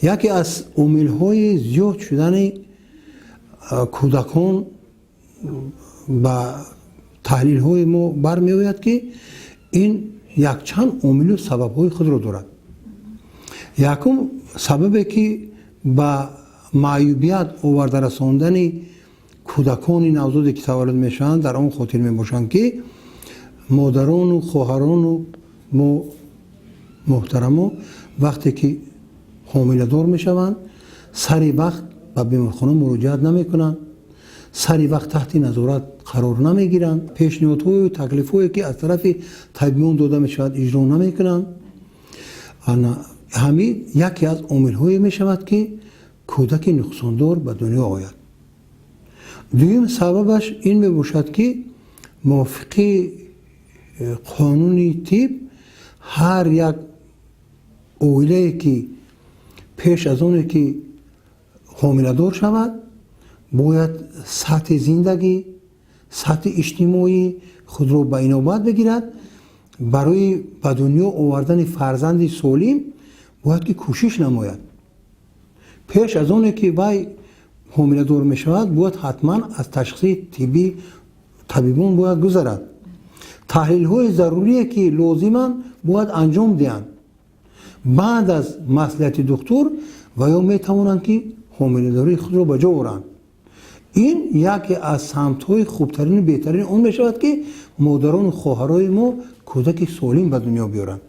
یکی از عامل‌های زیاد شدن کودکان با تحلیل‌های ما برمی‌آید که این یک چند عامل و سبب‌های خود را دارد. یکم سببی که با معیوبیت آورده رساندن کودکان نوزادی که تولد میشوند در آن خاطر میباشند که مادران و خواهران و محترما وقتی که حامله دار میشوند سری وقت به بیمارخانه مراجعت نمیکنند، سری وقت تحت نظارت قرار نمیگیرند، پیشنهادهای و تکلیف‌هایی که از طرف طبیبان داده میشود اجرا نمیکنند. همین یکی از عامل‌های میشود که کودک نقصاندار به دنیا آید. دویم سببش این میباشد که موافق قانون طب هر یک عائله که پیش از اون که حامله دار شود باید سطح زندگی، سطح اجتماعی خود را به اینابت بگیرد. برای به دنیا آوردن فرزند سالم باید که کوشش نماید. پیش از اون که وی حامله دار می شود باید حتما از تشخیص طبیبان باید گذرد. تحلیل های ضروری که لازمند باید انجام دهند. بعد از مصلحت دکتر و یا می توانند که حامله داری خود را به جا آورند. این یکی از سمت های خوبترین و بهترین اون می شود که مادران و خواهرای ما کودک سالم به دنیا بیارند.